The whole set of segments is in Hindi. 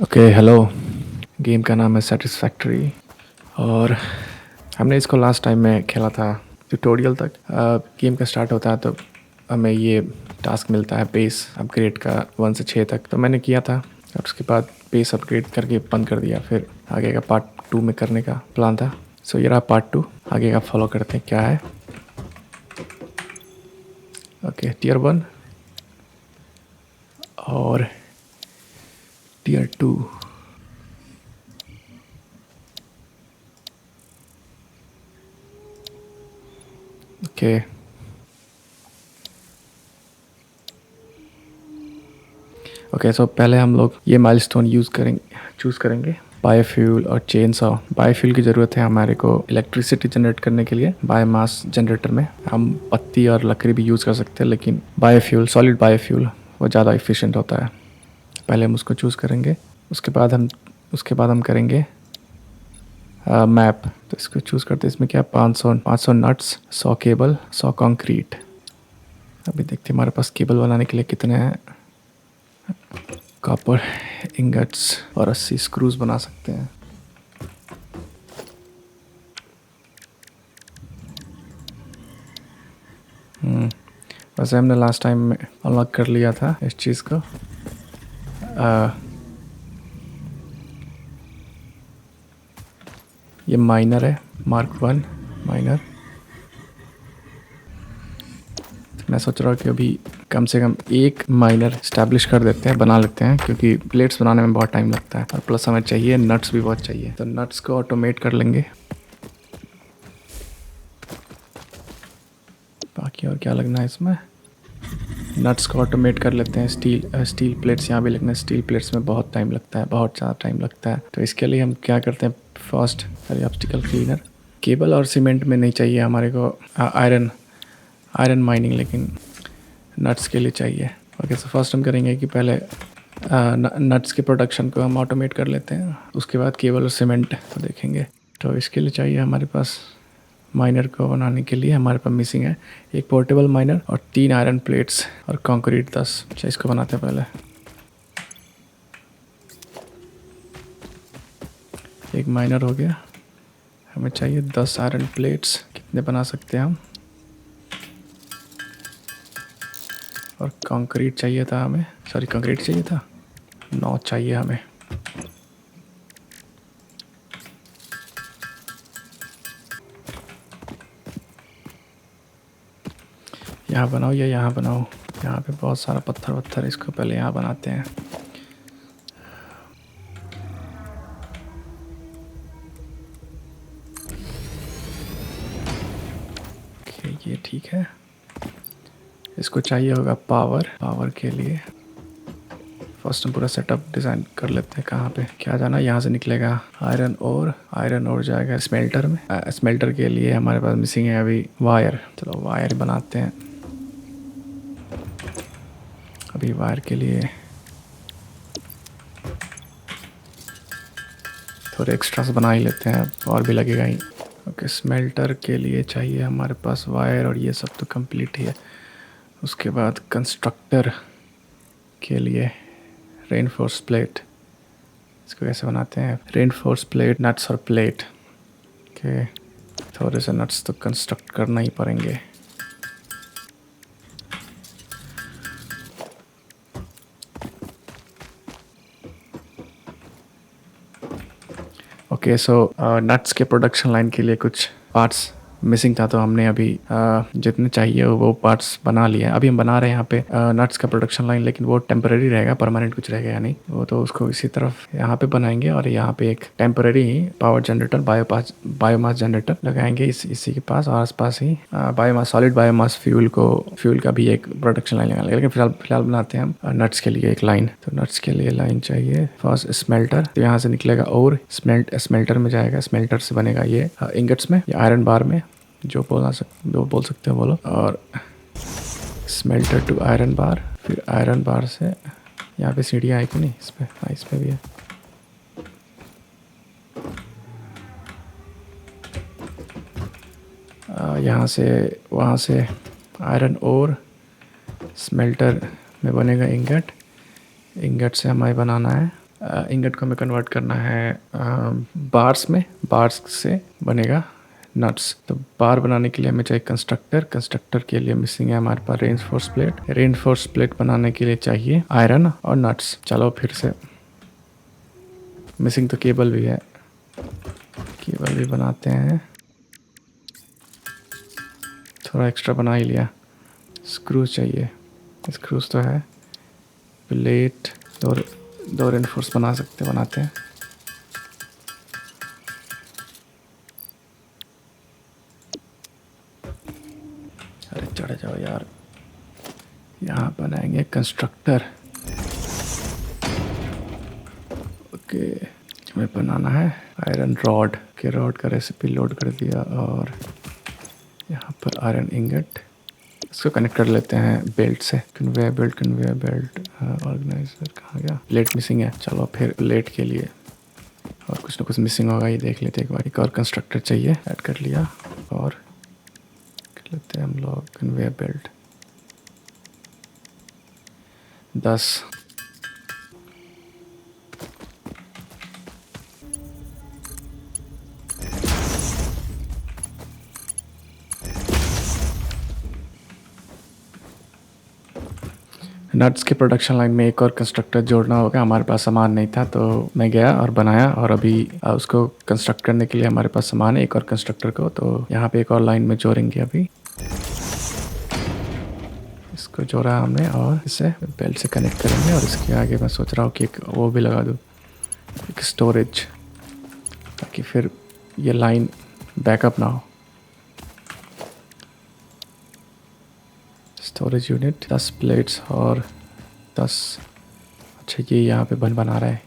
Okay hello. गेम का नाम है सेटिस्फैक्ट्री और हमने इसको लास्ट टाइम में खेला था ट्यूटोरियल तक। गेम का स्टार्ट होता है तो हमें ये टास्क मिलता है बेस अपग्रेड का 1 से 6 तक। तो मैंने किया था और उसके बाद बेस अपग्रेड करके बंद कर दिया। फिर आगे का पार्ट 2 में करने का प्लान था। सो ये रहा पार्ट 2। आगे का फॉलो करते हैं क्या है। ओके टियर 1 और टियर 2। ओके ओके सो पहले हम लोग ये माइलस्टोन चूज़ करेंगे बायोफ्यूल और चेन सॉ। बायोफ्यूल की ज़रूरत है हमारे को इलेक्ट्रिसिटी जनरेट करने के लिए। बायोमास जनरेटर में हम पत्ती और लकड़ी भी यूज़ कर सकते हैं, लेकिन बायोफ्यूल सॉलिड बायोफ्यूल वो ज़्यादा इफ़िशिएंट होता है। पहले हम उसको चूज़ करेंगे। उसके बाद हम करेंगे मैप। तो इसको चूज़ करते हैं। इसमें क्या 500 नट्स, 100 केबल, 100 कंक्रीट। अभी देखते हैं हमारे पास केबल बनाने के लिए कितने हैं। कॉपर इंगट्स और 80 स्क्रूज बना सकते हैं। वैसे हमने लास्ट टाइम में अनलॉक कर लिया था इस चीज़ को। ये माइनर है, Mark 1 माइनर। मैं सोच रहा हूँ कि अभी कम से कम एक माइनर इस्टेब्लिश कर देते हैं, बना लेते हैं, क्योंकि प्लेट्स बनाने में बहुत टाइम लगता है और प्लस हमें चाहिए नट्स भी बहुत चाहिए। तो नट्स को ऑटोमेट कर लेंगे। बाकी और क्या लगना है इसमें, नट्स को ऑटोमेट कर लेते हैं। स्टील प्लेट्स यहाँ भी लगना है। स्टील प्लेट्स में बहुत टाइम लगता है, बहुत ज़्यादा टाइम लगता है। तो इसके लिए हम क्या करते हैं, फर्स्ट ऑब्स्टिकल क्लीनर। केबल और सीमेंट में नहीं चाहिए हमारे को आयरन माइनिंग, लेकिन नट्स के लिए चाहिए। ओके सो फर्स्ट हम करेंगे कि पहले नट्स के प्रोडक्शन को हम ऑटोमेट कर लेते हैं, उसके बाद केबल और सीमेंट को देखेंगे। तो इसके लिए चाहिए हमारे पास, माइनर को बनाने के लिए हमारे पास मिसिंग है एक पोर्टेबल माइनर और 3 आयरन प्लेट्स और कंक्रीट 10। अच्छा इसको बनाते हैं पहले। एक माइनर हो गया। हमें चाहिए 10 आयरन प्लेट्स। कितने बना सकते हैं हम। और कंक्रीट चाहिए था हमें, सॉरी कंक्रीट चाहिए था 9 चाहिए हमें। यहाँ बनाओ या यहाँ बनाओ, यहाँ पे बहुत सारा पत्थर वत्थर, इसको पहले यहाँ बनाते हैं। ओके ये ठीक है। इसको चाहिए होगा पावर के लिए फर्स्ट हम पूरा सेटअप डिज़ाइन कर लेते हैं। कहाँ पे क्या जाना, यहाँ से निकलेगा आयरन और जाएगा स्मेल्टर में। स्मेल्टर के लिए हमारे पास मिसिंग है अभी वायर। चलो वायर बनाते हैं। अभी वायर के लिए थोड़े एक्स्ट्रास बना ही लेते हैं, और भी लगेगा ही। ओके स्मेल्टर के लिए चाहिए हमारे पास वायर, और ये सब तो कंप्लीट ही है। उसके बाद कंस्ट्रक्टर के लिए रेनफोर्स प्लेट। इसको कैसे बनाते हैं, रेनफोर्स प्लेट, नट्स और प्लेट। ओके थोड़े से नट्स तो कंस्ट्रक्ट करना ही पड़ेंगे। ओके सो नट्स के प्रोडक्शन लाइन के लिए कुछ पार्ट्स मिसिंग था, तो हमने अभी जितने चाहिए वो पार्ट्स बना लिए हैं। अभी हम बना रहे हैं यहाँ पे नट्स का प्रोडक्शन लाइन, लेकिन वो टेम्पररी रहेगा, परमानेंट कुछ रहेगा या नहीं वो तो उसको इसी तरफ यहाँ पे बनाएंगे। और यहाँ पे एक temporary power generator, biomass generator लगाएंगे इसी के पास, और आसपास ही बायोमास, सॉलिड बायोमास फ्यूल का भी एक प्रोडक्शन लाइन लगाएंगे। लेकिन फिलहाल बनाते हैं हम नट्स के लिए एक लाइन। तो नट्स के लिए लाइन चाहिए फर्स्ट स्मेल्टर। तो यहाँ से निकलेगा और स्मेल्टर में जाएगा, स्मेल्टर से बनेगा ये इंगट्स में या आयरन बार में, जो बोल सकते हो बोलो। और स्मेल्टर टू आयरन बार, फिर आयरन बार से यहाँ पे सीढ़ियाँ आई कि नहीं, इस पे, हाँ इस पे भी है। यहाँ से वहाँ से आयरन और स्मेल्टर में बनेगा इंगट से हमें बनाना है इंगट को हमें कन्वर्ट करना है बार्स में, बार्स से बनेगा नट्स। तो बार बनाने के लिए हमें चाहिए कंस्ट्रक्टर, कंस्ट्रक्टर के लिए मिसिंग है हमारे पास रेनफोर्स प्लेट, रेनफोर्स प्लेट बनाने के लिए चाहिए आयरन और नट्स। चलो फिर से मिसिंग तो केबल भी है, केबल भी बनाते हैं, थोड़ा एक्स्ट्रा बना ही लिया। स्क्रूज चाहिए, स्क्रूज तो है, प्लेट दो रेनफोर्स बना सकते, बनाते हैं। अरे चढ़ जाओ यार, यहाँ बनाएंगे कंस्ट्रक्टर। ओके, हमें बनाना है आयरन रॉड, के रॉड का रेसिपी लोड कर दिया और यहाँ पर आयरन इंगट, इसको कनेक्ट कर लेते हैं बेल्ट से। Conveyor belt, conveyor belt, organiser कहाँ गया? प्लेट मिसिंग है, चलो फिर प्लेट के लिए और कुछ ना कुछ मिसिंग होगा, ये देख लेते हैं एक बार। एक और कंस्ट्रक्टर चाहिए, ऐड कर लिया और कर लेते हैं हम लोग कन्वेयर बेल्ट 10। नट्स के प्रोडक्शन लाइन में एक और कंस्ट्रक्टर जोड़ना होगा, हमारे पास सामान नहीं था तो मैं गया और बनाया, और अभी उसको कंस्ट्रक्ट करने के लिए हमारे पास सामान है एक और कंस्ट्रक्टर को, तो यहाँ पे एक और लाइन में जोड़ेंगे। अभी इसको जोड़ा हमने और इसे बेल्ट से कनेक्ट करेंगे, और इसके आगे मैं सोच रहा हूँ कि एक वो भी लगा दूँ, एक स्टोरेज, ताकि फिर ये लाइन बैकअप ना हो। स्टोरेज यूनिट 10 प्लेट्स और 10, अच्छा ये यहाँ पे बना रहा है।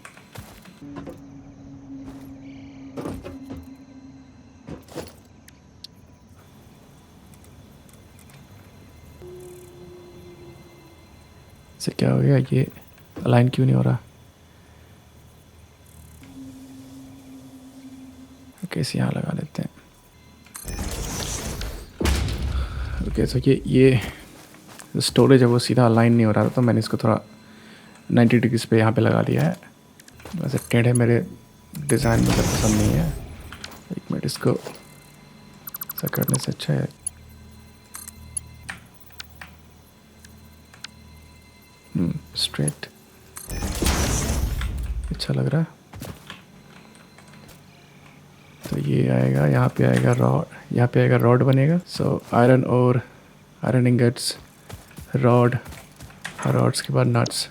इससे क्या हो गया, ये अलाइन क्यों नहीं हो रहा? ओके, इसे यहाँ लगा लेते हैं। ओके, तो ये स्टोरेज है वो सीधा अलाइन नहीं हो रहा था, तो मैंने इसको थोड़ा 90 डिग्रीज पे यहाँ पे लगा दिया है। वैसे टेढ़े मेरे डिज़ाइन मुझे पसंद नहीं है। एक मिनट, इसको ऐसा करने से अच्छा है स्ट्रेट, अच्छा लग रहा है। तो ये आएगा, यहाँ पे आएगा रॉड, यहाँ पे आएगा रॉड बनेगा। सो आयरन और आयरन इंगट्स, रॉड, रॉड्स के बाद नट्स।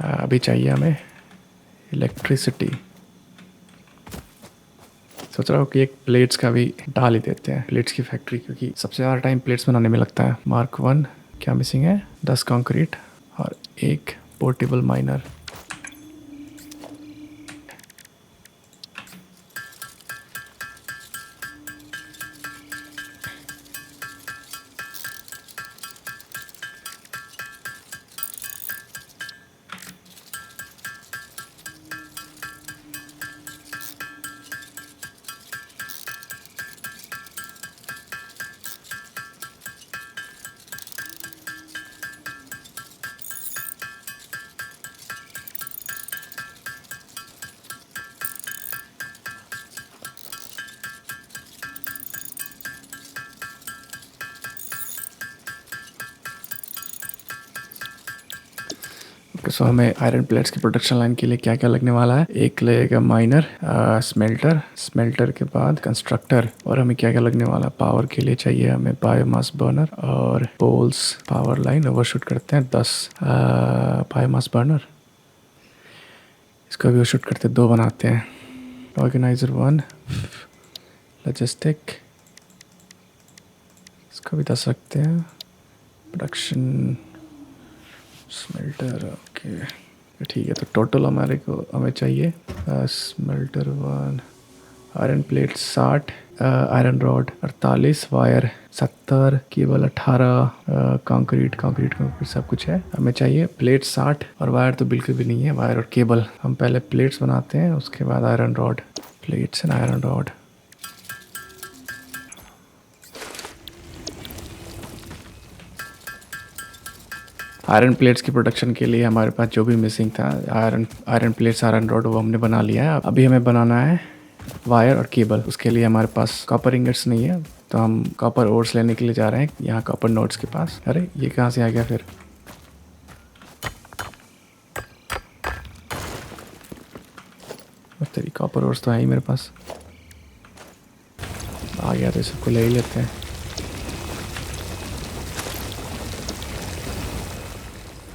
अभी चाहिए हमें इलेक्ट्रिसिटी। सोच रहा हूँ कि एक प्लेट्स का भी डाल ही देते हैं, प्लेट्स की फैक्ट्री, क्योंकि सबसे ज़्यादा टाइम प्लेट्स बनाने में लगता है। मार्क 1 क्या मिसिंग है? 10 कंक्रीट और एक पोर्टेबल माइनर। सो हमें आयरन प्लेट्स की प्रोडक्शन लाइन के लिए क्या क्या लगने वाला है? एक लगेगा माइनर, स्मेल्टर, स्मेल्टर के बाद कंस्ट्रक्टर, और हमें क्या क्या लगने वाला है? पावर के लिए चाहिए हमें बायोमास बर्नर और पोल्स, पावर लाइन ओवरशूट करते हैं 10 बायोमास बर्नर, इसका भी ओवरशूट करते हैं 2 बनाते हैं। ऑर्गेनाइजर 1, लॉजिस्टिक, इसका भी 10 रखते हैं। प्रोडक्शन स्मेल्टर, ओके ठीक है। तो टोटल हमें चाहिए smelter 1, iron plate 60, iron rod 48, wire 70, cable 18, concrete सब कुछ है। हमें चाहिए प्लेट 60 और वायर तो बिल्कुल भी नहीं है, वायर और केबल। हम पहले प्लेट्स बनाते हैं, उसके बाद iron rod, plates and iron rod. Iron plates की प्रोडक्शन के लिए हमारे पास जो भी मिसिंग था, आयरन प्लेट्स, आयरन रॉड, वो हमने बना लिया है। अभी हमें बनाना है वायर और केबल। उसके लिए हमारे पास कॉपर इंगट्स नहीं है, तो हम कॉपर ओर्स लेने के लिए जा रहे हैं यहाँ कॉपर नोड्स के पास। अरे ये कहाँ से आ गया फिर? तेरी कॉपर ओर्स तो है ही मेरे पास। आ गया तो सबको ले ही लेते हैं।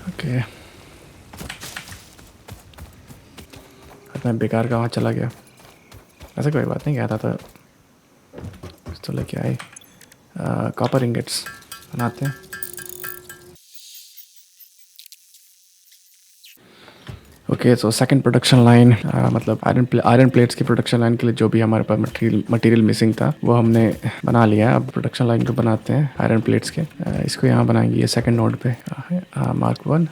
ओके, मैं बेकार का वहाँ चला गया। ऐसा कोई बात नहीं, गया था तो लेके आए। कॉपर इंगट्स बनाते हैं। Okay, so second production line, मतलब आयरन प्लेट्स की प्रोडक्शन लाइन के लिए जो भी हमारे पास मटेरियल मिसिंग था वो हमने बना लिया है। अब प्रोडक्शन लाइन को बनाते हैं आयरन प्लेट्स के। इसको यहाँ बनाएंगे, ये सेकंड नोड पे मार्क 1।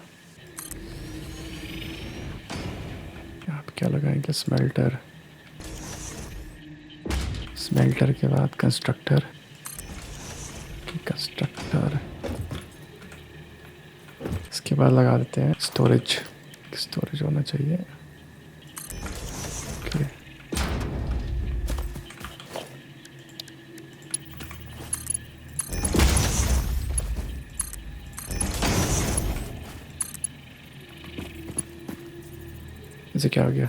यहाँ पे क्या लगाएंगे? स्मेल्टर के बाद कंस्ट्रक्टर। इसके बाद लगा देते हैं स्टोरेज होना चाहिए। ओके, इसे क्या हो गया?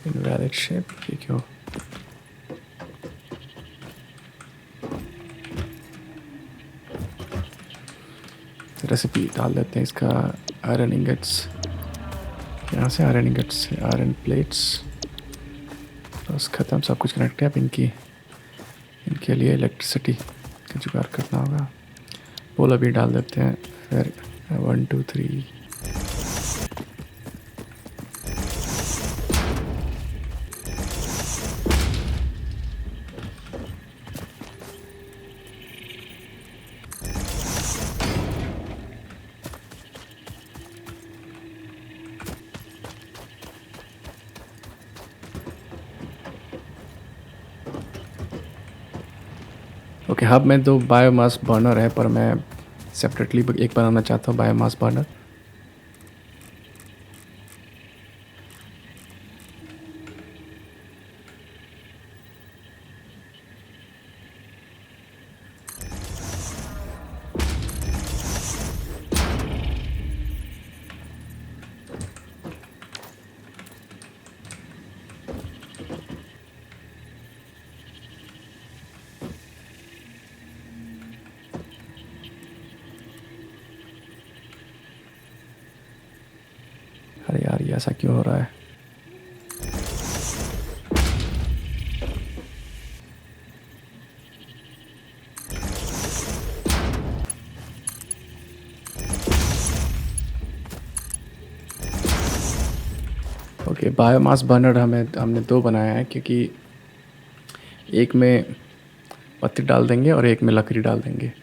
इनवैलिड शेप, ये क्यों? रेसिपी डाल देते हैं इसका। आयरन इंगट्स, यहाँ से आयरन इंगट्स, आयरन प्लेट्स, बस ख़त्म, सब कुछ कनेक्ट है। अब इनके लिए इलेक्ट्रिसिटी का जुगाड़ करना होगा। पोल अभी डाल देते हैं, फिर 1 2 3। ओके, हब में 2 बायोमास बर्नर है, पर मैं सेपरेटली एक बनाना चाहता हूँ बायोमास बर्नर। अरे यार, ये ऐसा क्यों हो रहा है? ओके, बायोमास बर्नर हमने 2 बनाया है, क्योंकि एक में पत्ती डाल देंगे और एक में लकड़ी डाल देंगे।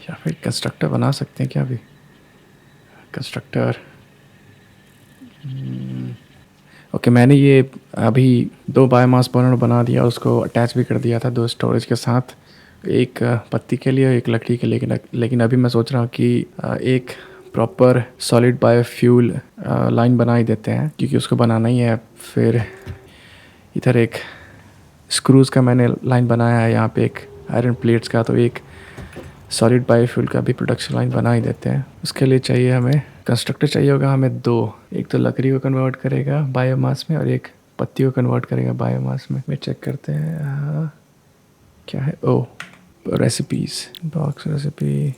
या फिर कंस्ट्रक्टर बना सकते हैं क्या? अभी कंस्ट्रक्टर। ओके, मैंने ये अभी 2 बायोमास बर्नर बना दिया, उसको अटैच भी कर दिया था 2 स्टोरेज के साथ, एक पत्ती के लिए, एक लकड़ी के लिए। लेकिन अभी मैं सोच रहा हूँ कि एक प्रॉपर सॉलिड बायोफ्यूल लाइन बना ही देते हैं, क्योंकि उसको बनाना ही है। फिर इधर एक स्क्रूज़ का मैंने लाइन बनाया है, यहाँ पे एक आयरन प्लेट्स का, तो एक सॉलिड बायोफ्यूल का भी प्रोडक्शन लाइन बना ही देते हैं। उसके लिए चाहिए हमें कंस्ट्रक्टर, चाहिए होगा हमें 2। एक तो लकड़ी को कन्वर्ट करेगा बायोमास में और एक पत्ती को कन्वर्ट करेगा बायोमास में। वे चेक करते हैं क्या है। ओ, रेसिपीज़ बॉक्स, रेसिपी,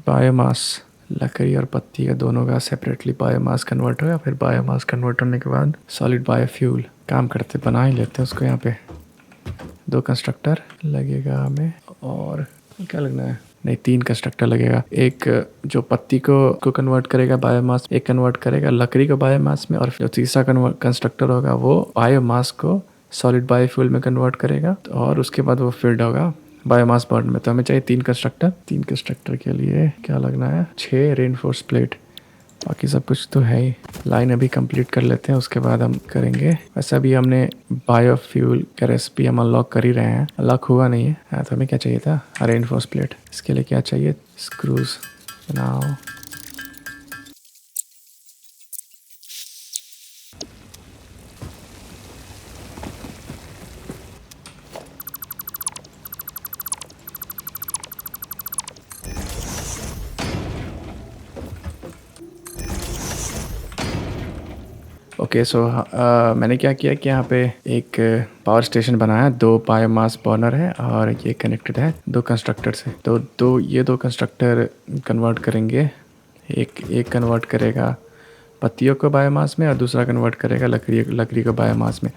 बायोमास, लकड़ी और पत्ती का दोनों का सेपरेटली बायोमास कन्वर्ट होगा। फिर बायोमास कन्वर्ट होने के बाद सॉलिड बायोफ्यूल काम करते, बना ही लेते हैं उसको। यहाँ पे 2 कंस्ट्रक्टर लगेगा हमें, और क्या लगना है? नहीं, 3 कंस्ट्रक्टर लगेगा। एक जो पत्ती को कन्वर्ट करेगा बायोमास, एक कन्वर्ट करेगा लकड़ी को बायोमास में, और जो तीसरा कंस्ट्रक्टर होगा वो बायोमास को सॉलिड बायोफ्यूल में कन्वर्ट करेगा, और उसके बाद वो फिल्ड होगा बायोमास बर्न में। तो हमें चाहिए 3 कंस्ट्रक्टर। 3 कंस्ट्रक्टर के लिए क्या लगना है? 6 रेनफोर्स प्लेट, बाकी सब कुछ तो है ही। लाइन अभी कंप्लीट कर लेते हैं, उसके बाद हम करेंगे। वैसे भी हमने बायोफ्यूल का रेसिपी हम अनलॉक कर ही रहे हैं, अनलॉक हुआ नहीं है। हाँ, तो हमें क्या चाहिए था, रेनफोर्स प्लेट। इसके लिए क्या चाहिए, स्क्रूज बनाओ। ओके, सो मैंने क्या किया कि यहाँ पे एक पावर स्टेशन बनाया, 2 बायोमास बर्नर है और ये कनेक्टेड है 2 कंस्ट्रक्टर से। तो ये 2 कंस्ट्रक्टर कन्वर्ट करेंगे। एक कन्वर्ट करेगा पत्तियों को बायोमास में और दूसरा कन्वर्ट करेगा लकड़ी को बायोमास में।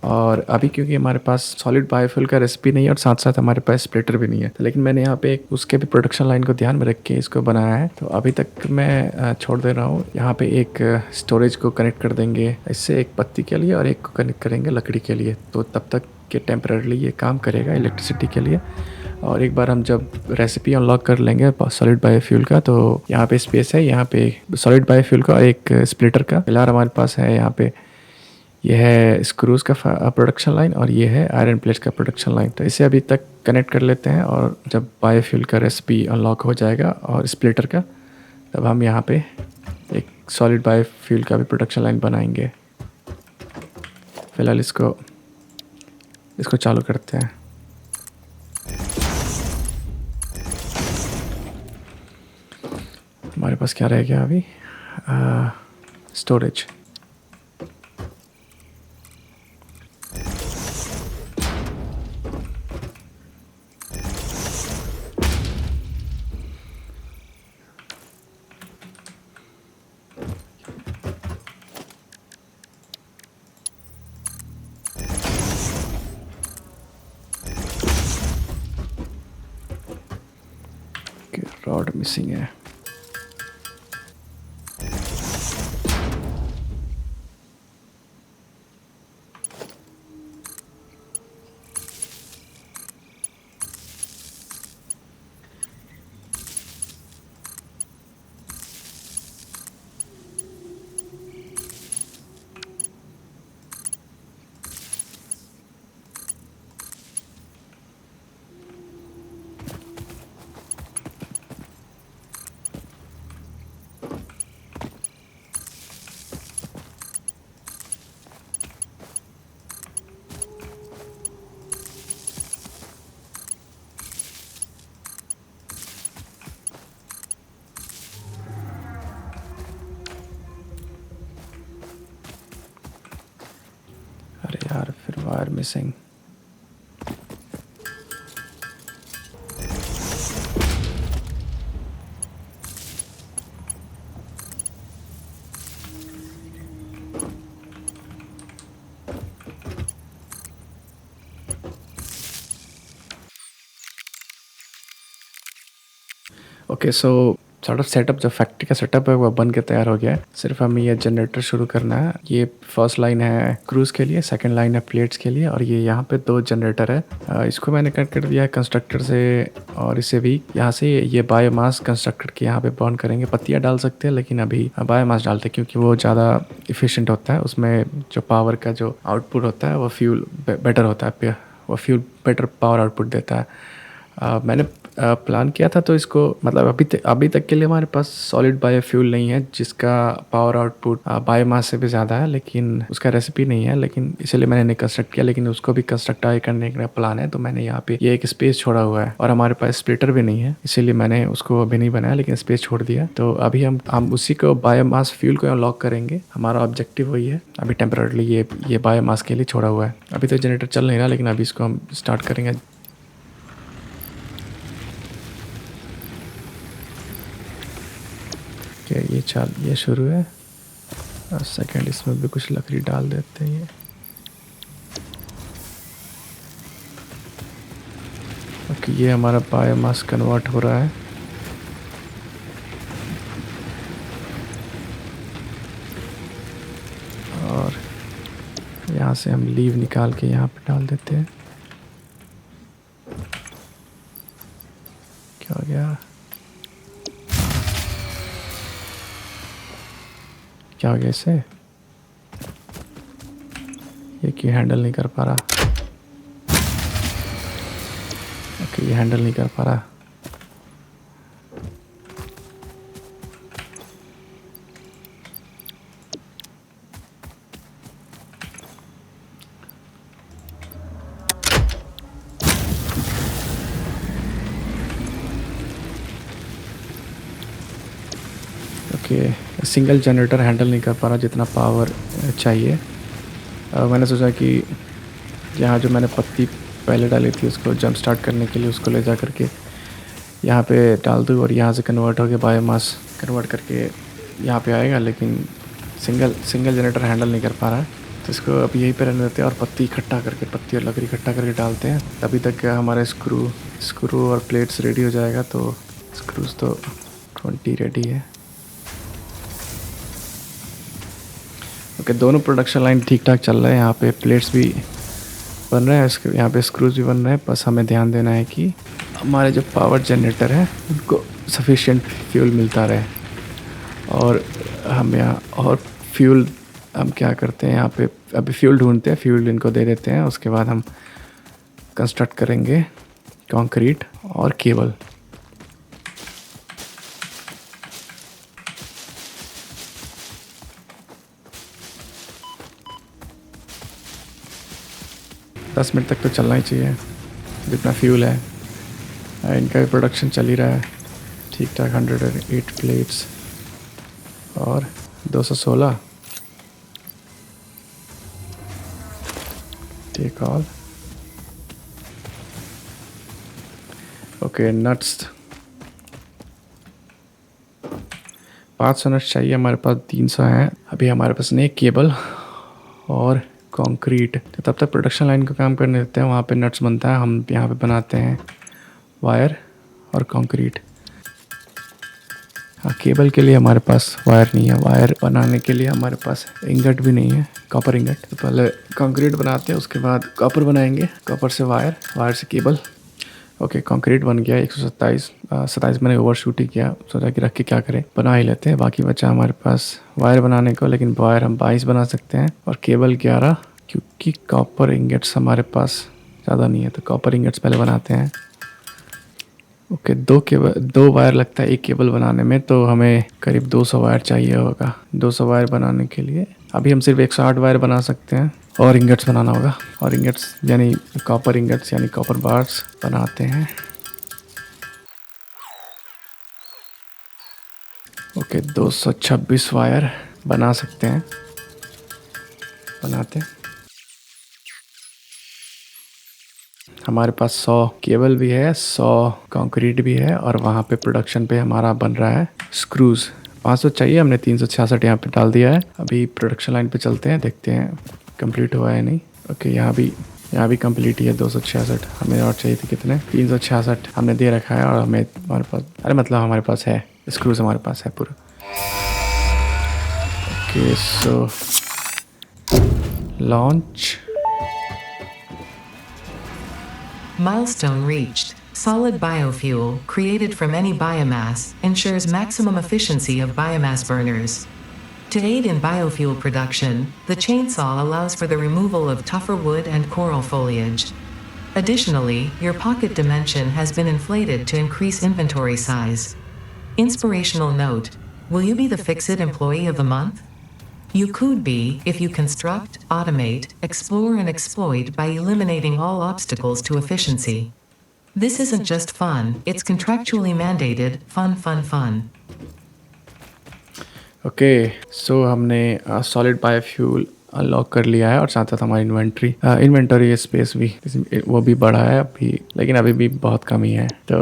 और अभी क्योंकि हमारे पास सॉलिड बायोफ्यूल का रेसिपी नहीं है और साथ साथ हमारे पास स्प्लिटर भी नहीं है, तो लेकिन मैंने यहाँ पे उसके भी प्रोडक्शन लाइन को ध्यान में रख के इसको बनाया है। तो अभी तक मैं छोड़ दे रहा हूँ। यहाँ पे एक स्टोरेज को कनेक्ट कर देंगे इससे, एक पत्ती के लिए और एक को कनेक्ट करेंगे लकड़ी के लिए। तो तब तक के टेम्पररी ये काम करेगा इलेक्ट्रिसिटी के लिए। और एक बार हम जब रेसिपी अनलॉक कर लेंगे सॉलिड बायोफ्यूल का, तो यहाँ पे स्पेस है, यहाँ पे सॉलिड बायोफ्यूल का और एक स्प्लिटर का पिलर हमारे पास है। यहाँ पे ये है स्क्रूज का प्रोडक्शन लाइन और ये है आयरन प्लेट्स का प्रोडक्शन लाइन। तो इसे अभी तक कनेक्ट कर लेते हैं और जब बायोफ्यूल का रेसिपी अनलॉक हो जाएगा और स्प्लिटर का, तब हम यहाँ पे एक सॉलिड बायोफ्यूल का भी प्रोडक्शन लाइन बनाएंगे। फिलहाल इसको चालू करते हैं। हमारे पास क्या रह गया अभी, स्टोरेज। रॉड मिसिंग है। अरे यार, फिर wire missing. Okay, so sort of setup, जो फैक्ट्री का सेटअप है वो बन के तैयार हो गया है। सिर्फ हमें ये जनरेटर शुरू करना है। ये फर्स्ट लाइन है क्रूज के लिए, सेकंड लाइन है प्लेट्स के लिए, और ये यहाँ पे 2 जनरेटर है। इसको मैंने कनेक्ट कर दिया है कंस्ट्रक्टर से, और इसे भी यहाँ से ये बायोमास कंस्ट्रक्टर के यहाँ पे बर्न करेंगे। पत्तियाँ डाल सकते हैं लेकिन अभी बायोमास डालते हैं क्योंकि वो ज़्यादा इफिशियंट होता है। उसमें जो पावर का जो आउटपुट होता है वो फ्यूल बेटर होता है, वो फ्यूल बेटर पावर आउटपुट देता है। मैंने प्लान किया था, तो इसको मतलब अभी तक के लिए हमारे पास सॉलिड बायोफ्यूल नहीं है जिसका पावर आउटपुट बायोमास से भी ज़्यादा है, लेकिन उसका रेसिपी नहीं है, लेकिन इसलिए मैंने नहीं कंस्ट्रक्ट किया। लेकिन उसको भी कंस्ट्रक्ट आगे करने का प्लान है, तो मैंने यहाँ पे ये एक स्पेस छोड़ा हुआ है। और हमारे पास स्प्लिटर भी नहीं है, इसीलिए मैंने उसको अभी नहीं बनाया, लेकिन स्पेस छोड़ दिया। तो अभी हम उसी को बायोमास फ्यूल को अनलॉक करेंगे। हमारा ऑब्जेक्टिव वही है। अभी टेम्पररीली ये बायोमास के लिए छोड़ा हुआ है। अभी तो जनरेटर चल नहीं रहा, लेकिन अभी इसको हम स्टार्ट करेंगे। ये शुरू है, और सेकंड इसमें भी कुछ लकड़ी डाल देते हैं। ओके, ये हमारा बायोमास कन्वर्ट हो रहा है। और यहाँ से हम लीव निकाल के यहाँ पे डाल देते हैं। क्या हो गया, क्या हो गया इससे? ये क्यों हैंडल नहीं कर पा रहा? ओके, ये हैंडल नहीं कर पा रहा। ओके, सिंगल जनरेटर हैंडल नहीं कर पा रहा जितना पावर चाहिए। मैंने सोचा कि यहाँ जो मैंने पत्ती पहले डाली थी उसको जंप स्टार्ट करने के लिए उसको ले जा करके यहाँ पे डाल दूँ और यहाँ से कन्वर्ट होकर बायोमास कन्वर्ट करके यहाँ पे आएगा, लेकिन सिंगल जनरेटर हैंडल नहीं कर पा रहा है। तो इसको अब यहीं पे रहने देते हैं और पत्ती इकट्ठा करके, पत्ती और लकड़ी इकट्ठा करके डालते हैं। तभी तक हमारा स्क्रू और प्लेट्स रेडी हो जाएगा। तो स्क्रूज तो 20 रेडी है। ओके, दोनों प्रोडक्शन लाइन ठीक ठाक चल रहे हैं। यहाँ पे प्लेट्स भी बन रहे हैं, यहाँ पे स्क्रूज भी बन रहे हैं। बस हमें ध्यान देना है कि हमारे जो पावर जनरेटर है उनको सफिशिएंट फ्यूल मिलता रहे। और हम यहाँ और फ्यूल हम क्या करते हैं, यहाँ पे अभी फ्यूल ढूंढते हैं, फ्यूल इनको दे देते हैं। उसके बाद हम कंस्ट्रक्ट करेंगे कंक्रीट और केबल। दस मिनट तक तो चलना ही चाहिए जितना फ्यूल है। इनका भी प्रोडक्शन चल ही रहा है ठीक ठाक। 108 प्लेट्स और 216 take all. Okay, nuts 500 nuts चाहिए, हमारे पास 300 हैं। अभी हमारे पास नहीं केबल और कंक्रीट। तो तब तक प्रोडक्शन लाइन का काम करने देते हैं। वहाँ पे नट्स बनता है, हम यहाँ पे बनाते हैं वायर और कंक्रीट। हाँ, केबल के लिए हमारे पास वायर नहीं है। वायर बनाने के लिए हमारे पास इंगट भी नहीं है, कॉपर इंगट। तो पहले कंक्रीट बनाते हैं, उसके बाद कॉपर बनाएंगे, कॉपर से वायर, वायर से केबल। ओके, कंक्रीट बन गया 127 मैंने ओवर शूट ही किया, सोचा कि रख के क्या करें, बना ही लेते हैं। बाकी बचा हमारे पास वायर बनाने को, लेकिन वायर हम 22 बना सकते हैं और केबल 11, क्योंकि कॉपर इंगट्स हमारे पास ज़्यादा नहीं है। तो कॉपर इंगट्स पहले बनाते हैं। ओके, दो वायर लगता है एक केबल बनाने में, तो हमें करीब 200 वायर चाहिए होगा। 200 वायर बनाने के लिए अभी हम सिर्फ 108 वायर बना सकते हैं और इंगट्स बनाना होगा। और इंगट्स यानी कॉपर इंगट्स यानी कॉपर बार्स बनाते हैं। ओके, 226 वायर बना सकते हैं, बनाते हैं। हमारे पास 100 केबल भी है, 100 कंक्रीट भी है और वहाँ पे प्रोडक्शन पे हमारा बन रहा है स्क्रूज। 500 चाहिए, हमने 366 यहाँ पे डाल दिया है। अभी प्रोडक्शन लाइन पे चलते हैं, देखते हैं कंप्लीट हुआ है नहीं। ओके, यहाँ भी कंप्लीट ही है 266। हमें और चाहिए थे कितने? 366 हमने दे रखा है और हमारे पास हमारे पास है स्क्रूज, हमारे पास है पूरा। Okay, so launch. Milestone reached. Solid biofuel, created from any biomass, ensures maximum efficiency of biomass burners. To aid in biofuel production, the chainsaw allows for the removal of tougher wood and coral foliage. Additionally, your pocket dimension has been inflated to increase inventory size. Inspirational note: will you be the Fix-It Employee of the Month? You could be if you construct, automate, explore and exploit by eliminating all obstacles to efficiency. This isn't just fun, it's contractually mandated, fun. Okay, so हमने सॉलिड बायोफ्यूल अनलॉक कर लिया है और साथ साथ हमारी इन्वेंटरी स्पेस भी वो भी बढ़ा है अभी, लेकिन अभी भी बहुत कम ही है। तो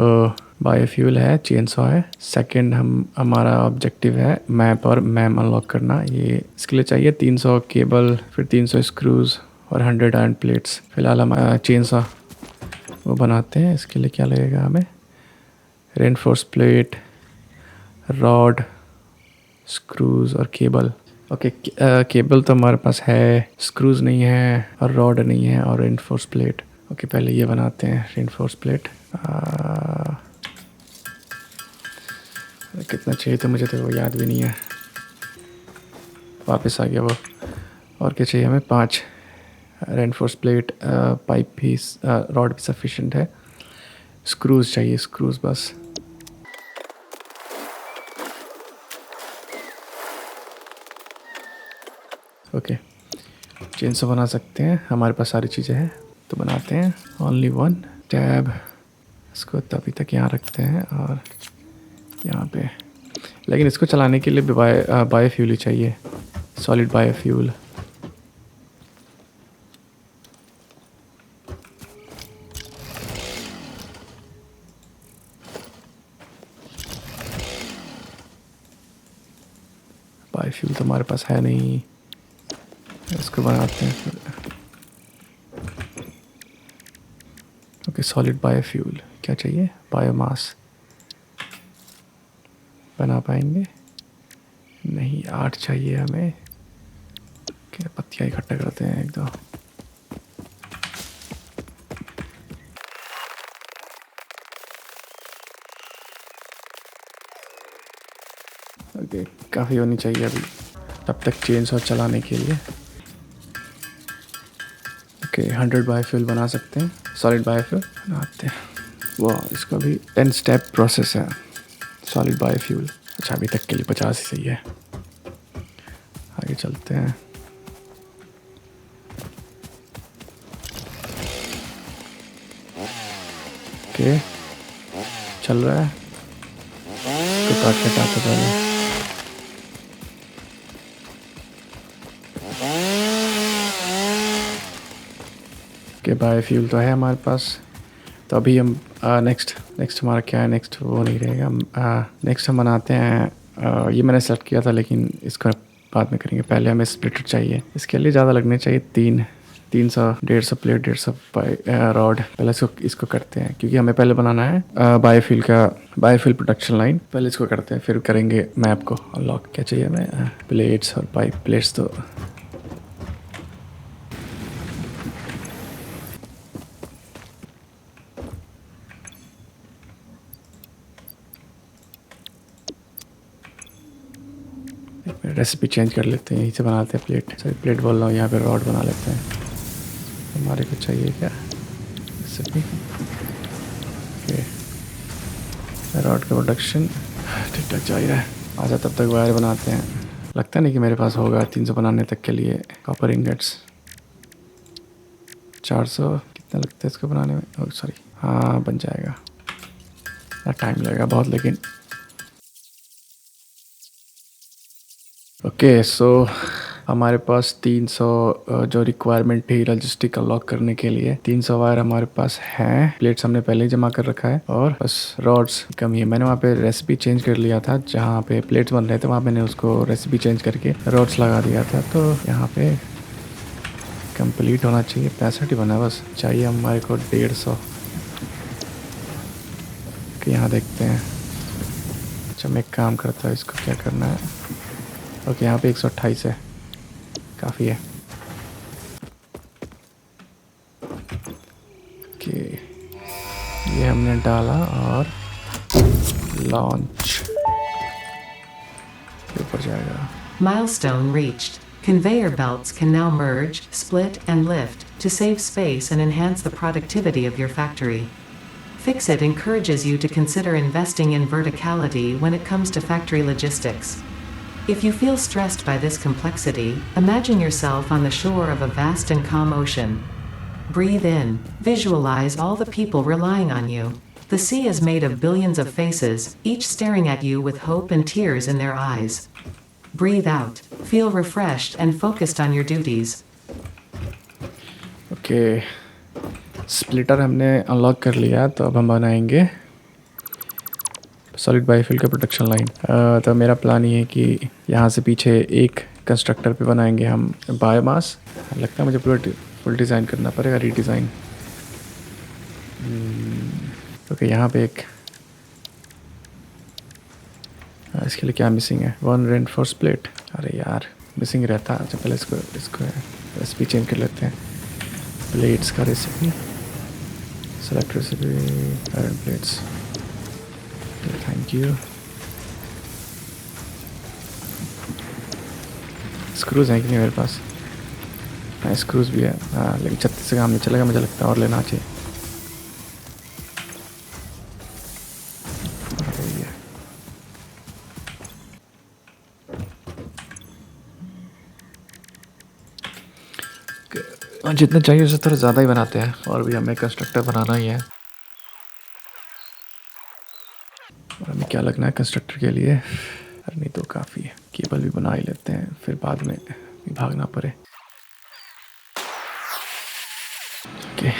बायोफ्यूल है, चेनसॉ है। सेकंड हमारा ऑब्जेक्टिव है मैप और मैम अनलॉक करना। ये इसके लिए चाहिए 300 केबल, फिर 300 स्क्रूज और 100 आयरन प्लेट्स। फिलहाल हम चेनसॉ वो बनाते हैं। इसके लिए क्या लगेगा हमें? रेनफोर्स प्लेट, रॉड, स्क्रूज और केबल। ओके, केबल तो हमारे पास है, स्क्रूज नहीं है और रॉड नहीं है और रेनफोर्स प्लेट। ओके, पहले ये बनाते हैं रेनफोर्स प्लेट। कितना चाहिए तो मुझे तो वो याद भी नहीं है। वापस आ गया वो। और क्या चाहिए हमें? 5 रेनफोर्स प्लेट, पाइप भी, रॉड भी सफिशिएंट है। स्क्रूज चाहिए, स्क्रूज बस। ओके, चेनसो बना सकते हैं, हमारे पास सारी चीज़ें हैं तो बनाते हैं। ओनली 1 टैब, इसको तभी तक यहाँ रखते हैं और यहाँ पे। लेकिन इसको चलाने के लिए भी बायोफ्यूल ही चाहिए, सॉलिड बायोफ्यूल। बायोफ्यूल तो हमारे पास है नहीं, इसको बनाते हैं फिर। ओके, सॉलिड बायोफ्यूल क्या चाहिए? बायोमास बना पाएंगे? नहीं, 8 चाहिए हमें। क्या पत्तियाँ इकट्ठा करते हैं एक दो। ओके, काफ़ी होनी चाहिए अभी, तब तक चेन और चलाने के लिए। ओके, 100 बायोफ्यूल बना सकते हैं, सॉलिड बायोफ्यूल बनाते हैं। वाह, इसका भी 10 स्टेप प्रोसेस है सॉलिड बायोफ्यूल। अच्छा, अभी तक के लिए 50 ही सही है, आगे चलते हैं। ओके, चल रहा है, इसको काट के हटाते पहले। ओके, बायोफ्यूल तो है हमारे पास, तो अभी हम नेक्स्ट हमारा क्या है? नेक्स्ट वो नहीं रहेगा। नेक्स्ट हम बनाते हैं, ये मैंने सेलेक्ट किया था लेकिन इसको बाद में करेंगे। पहले हमें स्प्लिटर चाहिए, इसके लिए ज़्यादा लगने चाहिए। 300 150 प्लेट, 150 रॉड। पहले इसको करते हैं क्योंकि हमें पहले बनाना है बायोफ्यूल प्रोडक्शन लाइन। पहले इसको करते हैं, फिर करेंगे मैप को अनलॉक। क्या चाहिए हमें? प्लेट्स और पाइप। प्लेट्स तो रेसिपी चेंज कर लेते हैं, यहीं से बनाते हैं प्लेट। सॉरी, प्लेट बोल रहा हूँ, यहाँ पे रॉड बना लेते हैं। हमारे को चाहिए क्या रेसिपी? ओके, रॉड का प्रोडक्शन ठीक ठाक जा ही रहा है। आजा, तब तक वायर बनाते हैं। लगता नहीं कि मेरे पास होगा 300 बनाने तक के लिए कॉपर इंगट्स। 400 कितना लगता है इसको बनाने में? ओह सॉरी, हाँ बन जाएगा, टाइम लगेगा बहुत लेकिन। ओके, सो हमारे पास 300 जो रिक्वायरमेंट थी लॉजिस्टिक अनलॉक करने के लिए, 300 वायर हमारे पास हैं। प्लेट्स हमने पहले ही जमा कर रखा है और बस रॉड्स की कमी है। मैंने वहाँ पे रेसिपी चेंज कर लिया था, जहाँ पे प्लेट्स बन रहे थे वहाँ मैंने उसको रेसिपी चेंज करके रॉड्स लगा दिया था। तो यहाँ पे कंप्लीट होना चाहिए। 65 ही बना, बस चाहिए हमारे को 150। यहाँ देखते हैं। अच्छा, मैं एक काम करता हूँ, इसको क्या करना है? ओके, यहाँ पे 128 है, काफ़ी है। ओके, ये हमने डाला और लॉन्च, ऊपर जाएगा। Milestone reached. Conveyor belts can now merge, split, and lift to save space and enhance the productivity of your factory. Fixit encourages you to consider investing in verticality when it comes to factory logistics. If you feel stressed by this complexity, imagine yourself on the shore of a vast and calm ocean. Breathe in, visualize all the people relying on you. The sea is made of billions of faces, each staring at you with hope and tears in their eyes. Breathe out, feel refreshed and focused on your duties. Okay, splitter हमने अनलॉक कर लिया, तो अब हम बनाएंगे सॉलिड बायोफ्यूल का प्रोडक्शन लाइन। तो मेरा प्लान ये है कि यहाँ से पीछे एक कंस्ट्रक्टर पे बनाएंगे हम बायोमास। लगता है मुझे पूरा फुल डिज़ाइन करना पड़ेगा, रीडिज़ाइन। ओके, यहाँ पे एक, इसके लिए क्या मिसिंग है? 1 रेनफोर्स प्लेट। अरे यार, मिसिंग रहता। अच्छा, पहले इसको रेसिपी चेंज कर लेते हैं। प्लेट्स का recipe, select recipe, iron plates. Thank you. Screws हैं कि नहीं मेरे पास? हाँ स्क्रूज भी है, हाँ लेकिन 36 से काम नहीं चलेगा, मुझे लगता है और लेना चाहिए। अरे ये जितना चाहिए उससे थोड़ा ज़्यादा ही बनाते हैं, और भी हमें कंस्ट्रक्टर बनाना ही है। और हमें क्या लगना है कंस्ट्रक्टर के लिए? अरे नहीं तो काफ़ी है, केबल भी बना ही लेते हैं, फिर बाद में भागना पड़े। ओके,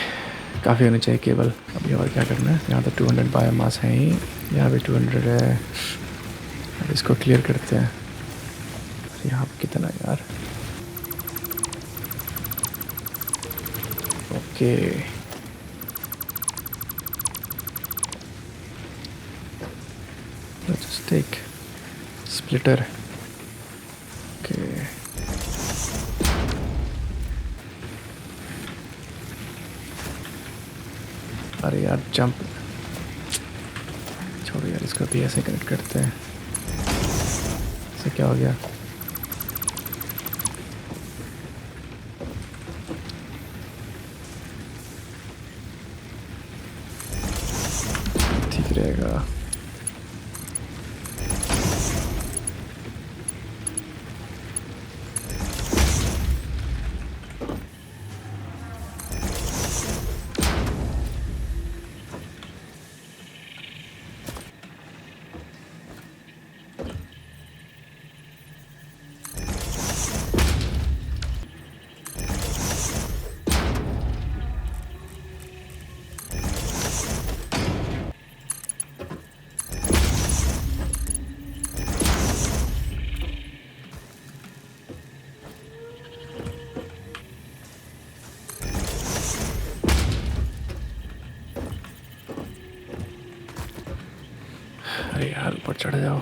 काफ़ी होनी चाहिए केबल। अभी और क्या करना है? यहाँ तो 200 बायोमास है ही, यहाँ भी 200 है। अब इसको क्लियर करते हैं। यहाँ कितना यार? Okay let's just take splitter. Okay. अरे यार जंप छोड़ो यार, इसको भी ऐसे कनेक्ट करते हैं। इससे क्या हो गया? ठीक रहेगा। अरे यार ऊपर चढ़ जाओ।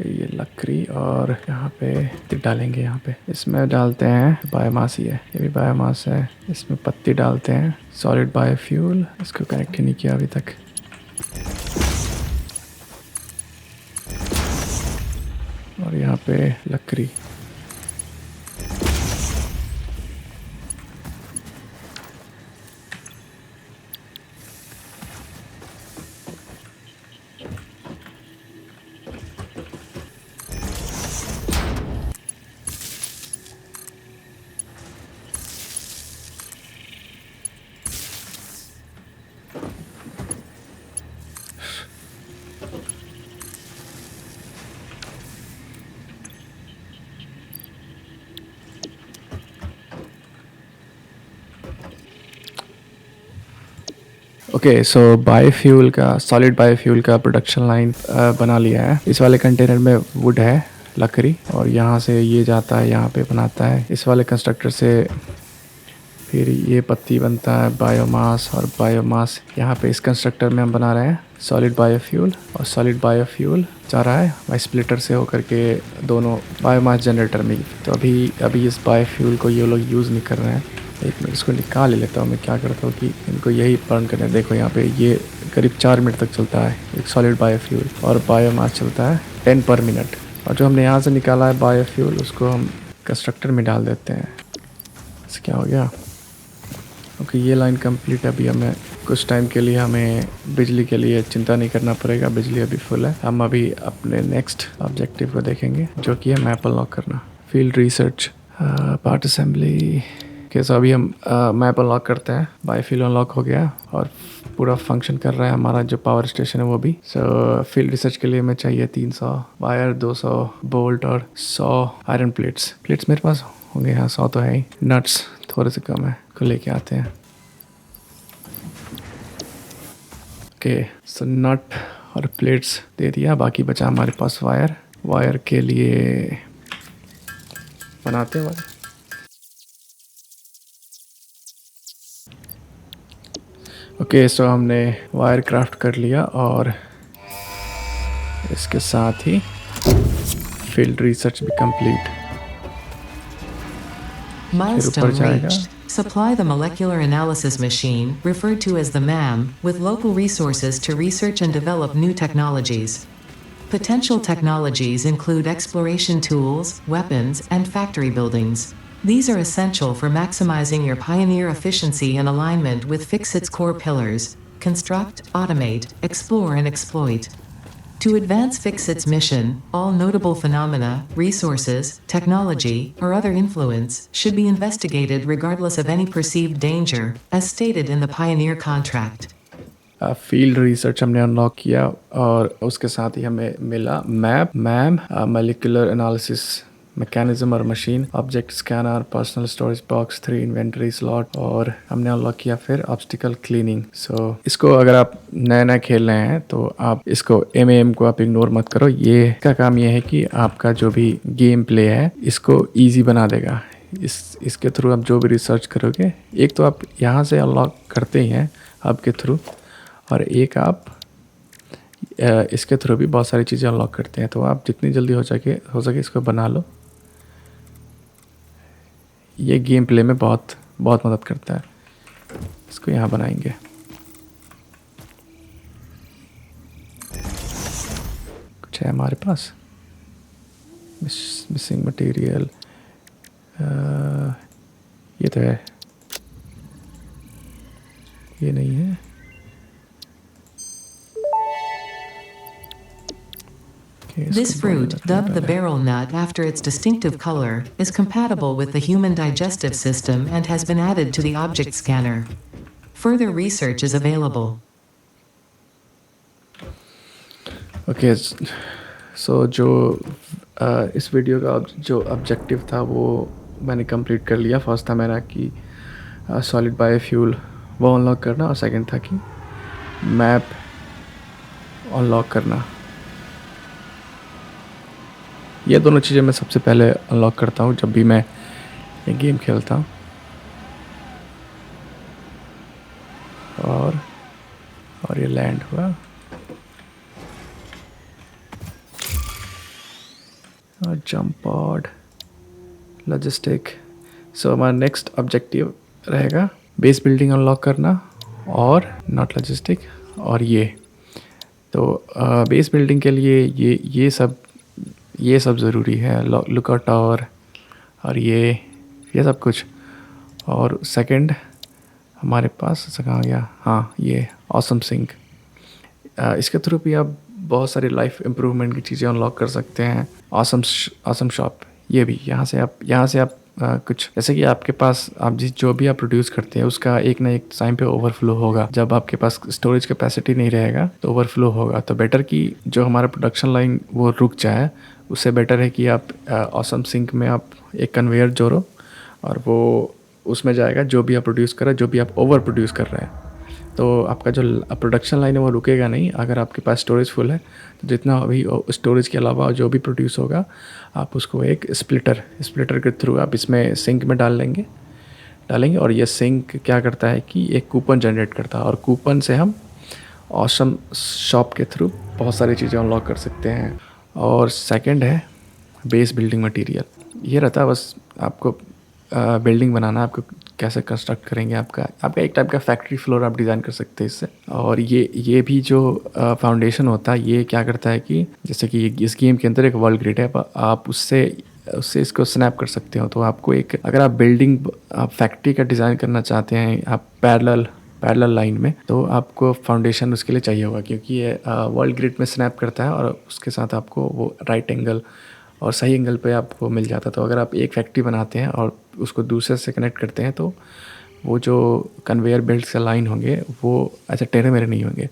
ये लकड़ी और यहाँ पे डालेंगे, यहाँ पे इसमें डालते हैं बायोमास ही है, ये भी बायोमास है। इसमें पत्ती डालते हैं, सॉलिड बायोफ्यूल। इसको कनेक्ट नहीं किया अभी तक। और यहाँ पे लकड़ी। ओके सो बायोफ्यूल का, सॉलिड बायोफ्यूल का प्रोडक्शन लाइन बना लिया है। इस वाले कंटेनर में वुड है, लकड़ी, और यहाँ से ये जाता है, यहाँ पे बनाता है। इस वाले कंस्ट्रक्टर से फिर ये पत्ती बनता है, बायोमास, और बायोमास यहाँ पे इस कंस्ट्रक्टर में हम बना रहे हैं सॉलिड बायोफ्यूल। और सॉलिड बायोफ्यूल जा रहा है बाई स्प्लिटर से होकर के दोनों बायोमास जनरेटर में। तो अभी इस बायोफ्यूल को ये लोग यूज़ नहीं कर रहे हैं। एक मिनट इसको निकाल ही लेता हूँ। मैं क्या करता हूँ कि इनको यही बर्न करने। देखो यहाँ पे ये करीब 4 मिनट तक चलता है एक सॉलिड बायोफ्यूल, और बायोमास चलता है 10 पर मिनट। और जो हमने यहाँ से निकाला है बायोफ्यूल, उसको हम कंस्ट्रक्टर में डाल देते हैं। इससे क्या हो गया? ओके ये लाइन कंप्लीट है। अभी हमें कुछ टाइम के लिए हमें बिजली के लिए चिंता नहीं करना पड़ेगा, बिजली अभी फुल है। हम अभी अपने नेक्स्ट ऑब्जेक्टिव को देखेंगे, जो कि है मैप अनलॉक करना, फील्ड रिसर्च, पार्ट असेंबली। सो अभी हम मैप अनलॉक करते हैं। बायोफ्यूल अनलॉक हो गया और पूरा फंक्शन कर रहा है हमारा जो पावर स्टेशन है वो भी। सो फील्ड रिसर्च के लिए हमें चाहिए 300 वायर, 200 बोल्ट और 100 आयरन प्लेट्स मेरे पास होंगे। हाँ 100 तो है ही। नट्स थोड़े से कम है, को लेके आते हैं। ओके सो नट और प्लेट्स दे दिया, बाकी बचा हमारे पास वायर के लिए बनाते हैं वायर। ओके, सो हमने वायर क्राफ्ट कर लिया और इसके साथ ही फील्ड रिसर्च भी कंप्लीट। फिर ऊपर Milestone जाएगा। reached. Supply the molecular analysis machine, referred to as the MAM, with local resources to research and develop new technologies. Potential technologies include exploration tools, weapons, and factory buildings. These are essential for maximizing your Pioneer efficiency and alignment with Fixit's core pillars: construct, automate, explore, and exploit. To advance Fixit's mission, all notable phenomena, resources, technology, or other influence should be investigated regardless of any perceived danger, as stated in the Pioneer contract. Field research हमने अनलॉक किया और उसके साथ ही हमें मिला मैम मॉलिक्यूलर एनालिसिस मैकेनिज्म और machine, object scanner, personal storage box, 3 inventory slot, और हमने अनलॉक किया फिर ऑब्स्टिकल क्लीनिंग। सो इसको अगर आप नया नया खेल रहे हैं तो आप इसको एम को आप इग्नोर मत करो। ये का काम ये है कि आपका जो भी गेम प्ले है इसको ईजी बना देगा। इसके थ्रू आप जो भी रिसर्च करोगे, एक तो आप यहाँ से अनलॉक करते ही हैं हब के थ्रू, और एक आप इसके थ्रू भी बहुत सारी चीज़ें अनलॉक करते हैं। तो आप जितनी जल्दी हो सके इसको बना लो। ये गेम प्ले में बहुत बहुत मदद करता है। इसको यहाँ बनाएंगे। कुछ है हमारे पास मिसिंग मटेरियल, ये तो है, ये नहीं है। This fruit, dubbed the beryl nut after its distinctive color, is compatible with the human digestive system and has been added to the object scanner. Further research is available. Okay, so जो इस वीडियो का जो ऑब्जेक्टिव था वो मैंने कंप्लीट कर लिया। फर्स्ट था मेरा कि सॉलिड बायोफ्यूल वो अनलॉक करना, और सेकंड था कि मैप अनलॉक करना। ये दोनों चीज़ें मैं सबसे पहले अनलॉक करता हूँ जब भी मैं ये गेम खेलता हूँ। और ये लैंड हुआ, और जंप पॉड, लॉजिस्टिक। सो हमारा नेक्स्ट ऑब्जेक्टिव रहेगा बेस बिल्डिंग अनलॉक करना, और नॉट लॉजिस्टिक। और ये तो बेस बिल्डिंग के लिए ये सब ज़रूरी है, लुकआउट टावर और ये सब कुछ। और सेकंड हमारे पास कहाँ गया, हाँ ये ऑसम सिंक। इसके थ्रू भी आप बहुत सारी लाइफ इम्प्रूवमेंट की चीज़ें अनलॉक कर सकते हैं। ऑसम शॉप, ये भी यहाँ से आप कुछ जैसे कि आपके पास आप जो भी आप प्रोड्यूस करते हैं उसका एक ना एक टाइम पे ओवरफ्लो होगा। जब आपके पास स्टोरेज कैपेसिटी नहीं रहेगा तो ओवरफ्लो होगा। तो बेटर कि जो हमारा प्रोडक्शन लाइन वो रुक जाए, उससे बेटर है कि आप ऑसम सिंक में आप एक कन्वेयर जोड़ो, और वो उसमें जाएगा जो भी आप प्रोड्यूस कर रहे हैं, जो भी आप ओवर प्रोड्यूस कर रहे हैं। तो आपका जो प्रोडक्शन लाइन है वो रुकेगा नहीं। अगर आपके पास स्टोरेज फुल है तो जितना अभी स्टोरेज के अलावा जो भी प्रोड्यूस होगा आप उसको एक स्प्लिटर के थ्रू आप इसमें सिंक में डालेंगे। और ये सिंक क्या करता है कि एक कूपन जनरेट करता है, और कूपन से हम ऑसम शॉप के थ्रू बहुत सारी चीज़ें अनलॉक कर सकते हैं। और सेकंड है बेस बिल्डिंग मटेरियल। ये रहता है बस आपको बिल्डिंग बनाना, आपको कैसे कंस्ट्रक्ट करेंगे, आपका एक टाइप का फैक्ट्री फ्लोर आप डिज़ाइन कर सकते हैं इससे। और ये भी जो फाउंडेशन होता है ये क्या करता है कि जैसे कि इस गेम के अंदर एक वर्ल्ड ग्रिड है, आप उससे इसको स्नैप कर सकते हो। तो आपको एक अगर आप बिल्डिंग फैक्ट्री का डिज़ाइन करना चाहते हैं आप पैरेलल लाइन में, तो आपको फाउंडेशन उसके लिए चाहिए होगा, क्योंकि ये वर्ल्ड ग्रिड में स्नैप करता है और उसके साथ आपको वो राइट एंगल और सही एंगल पे आपको मिल जाता है। तो अगर आप एक फैक्ट्री बनाते हैं और उसको दूसरे से कनेक्ट करते हैं तो वो जो कन्वेयर बेल्ट का लाइन होंगे वो ऐसे टेढ़े मेढ़े नहीं होंगे।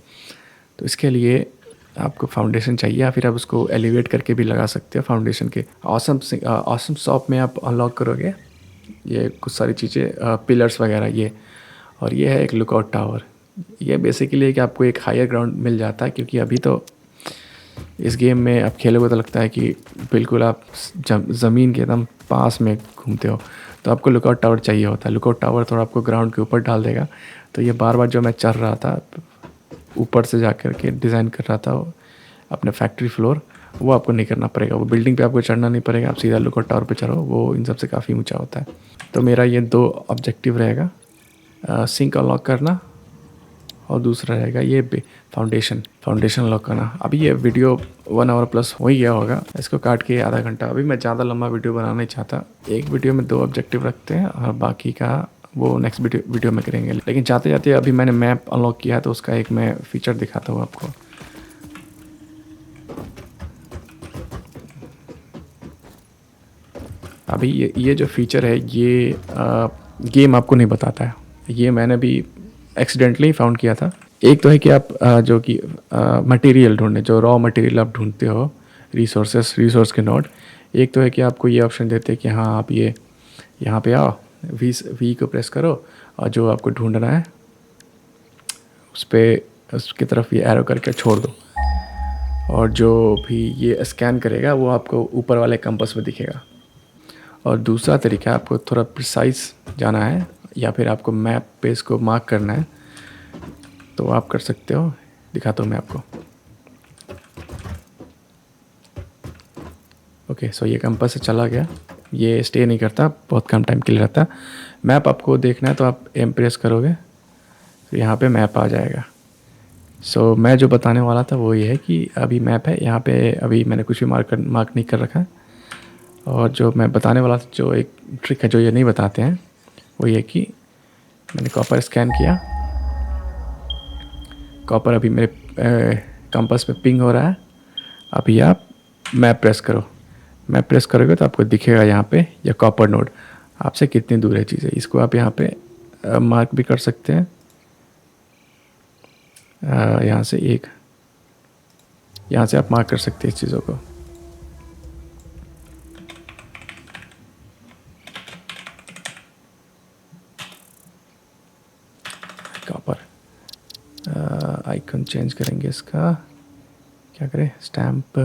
तो इसके लिए आपको फाउंडेशन चाहिए, या फिर आप उसको एलिवेट करके भी लगा सकते हो फाउंडेशन के। ऑसम शॉप में आप अनलॉक करोगे ये कुछ सारी चीज़ें, पिलर्स वगैरह ये। और ये है एक लुकआउट टावर। ये बेसिकली कि आपको एक हायर ग्राउंड मिल जाता है, क्योंकि अभी तो इस गेम में आप खेलोगे तो लगता है कि बिल्कुल आप ज़मीन के एकदम पास में घूमते हो। तो आपको लुकआउट टावर चाहिए होता है। लुकआउट टावर थोड़ा आपको ग्राउंड के ऊपर डाल देगा। तो ये बार बार जो मैं चढ़ रहा था ऊपर से जा कर के डिज़ाइन कर रहा था अपने फैक्ट्री फ्लोर, वो आपको नहीं करना पड़ेगा। वो बिल्डिंग पे आपको चढ़ना नहीं पड़ेगा, आप सीधा लुकआउट टावर पे चढ़ो, वो इन सब से काफ़ी ऊंचा होता है। तो मेरा ये 2 ऑब्जेक्टिव रहेगा, सिंक अनलॉक करना और दूसरा रहेगा ये फाउंडेशन लॉक करना। अभी ये वीडियो 1 आवर प्लस हो ही गया होगा, इसको काट के आधा घंटा। अभी मैं ज़्यादा लंबा वीडियो बनाना नहीं चाहता। एक वीडियो में 2 ऑब्जेक्टिव रखते हैं और बाकी का वो नेक्स्ट वीडियो में करेंगे। लेकिन जाते जाते अभी मैंने मैप अनलॉक किया है तो उसका एक मैं फ़ीचर दिखाता हूँ आपको। अभी ये जो फीचर है ये गेम आपको नहीं बताता है। ये मैंने भी एक्सीडेंटली फाउंड किया था। एक तो है कि आप जो कि मटेरियल ढूंढने, जो रॉ मटेरियल आप ढूंढते हो, रिसोर्स के नोड। एक तो है कि आपको ये ऑप्शन देते हैं कि हाँ आप ये यहाँ पे आओ, वी को प्रेस करो और जो आपको ढूंढना है उस पर उसकी तरफ ये एरो करके छोड़ दो, और जो भी ये स्कैन करेगा वो आपको ऊपर वाले कंपास में दिखेगा। और दूसरा तरीका, आपको थोड़ा प्रिसाइज जाना है या फिर आपको मैप पे इसको मार्क करना है तो आप कर सकते हो। दिखाता हूँ मैं आपको। ओके, सो ये कंपास से चला गया, ये स्टे नहीं करता, बहुत कम टाइम के लिए रहता। मैप आपको देखना है तो आप एम प्रेस करोगे तो यहाँ पे मैप आ जाएगा। सो मैं जो बताने वाला था वो ये है कि अभी मैप है यहाँ पे, अभी मैंने कुछ भी मार्क नहीं कर रखा है। और जो मैं बताने वाला था, जो एक ट्रिक है जो ये नहीं बताते हैं, वो ये कि मैंने कॉपर स्कैन किया, कॉपर अभी मेरे कंपास पे पिंग हो रहा है। अभी आप मैप प्रेस करो, मैप प्रेस करोगे तो आपको दिखेगा यहाँ पे ये कॉपर नोड आपसे कितनी दूर है चीज़ें। इसको आप यहाँ पे मार्क भी कर सकते हैं। यहाँ से यहाँ से आप मार्क कर सकते हैं इस चीज़ों को। कॉपर आइकन चेंज करेंगे इसका, क्या करें, स्टैम्प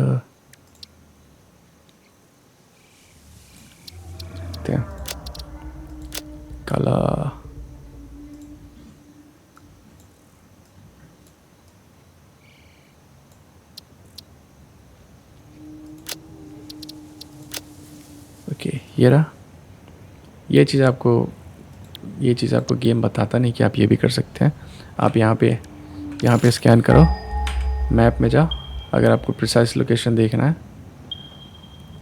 काला। ओके, ये रहा। ये चीज़ आपको गेम बताता नहीं कि आप ये भी कर सकते हैं। आप यहाँ पे स्कैन करो, मैप में जाओ, अगर आपको प्रिसाइज लोकेशन देखना है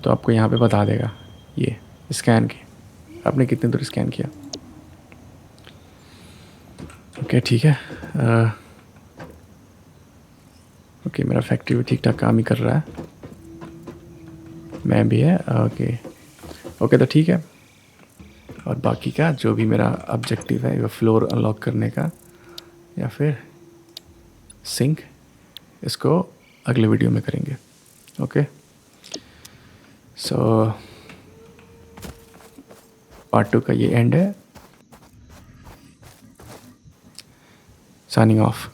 तो आपको यहाँ पे बता देगा ये स्कैन की आपने कितनी दूर स्कैन किया। ओके, ठीक है। ओके, मेरा फैक्ट्री भी ठीक ठाक काम ही कर रहा है, मैं भी है। ओके तो ठीक है। और बाकी का जो भी मेरा ऑब्जेक्टिव है वो फ्लोर अनलॉक करने का या फिर सिंक, इसको अगले वीडियो में करेंगे। ओके, सो पार्ट 2 का ये एंड है। Signing off.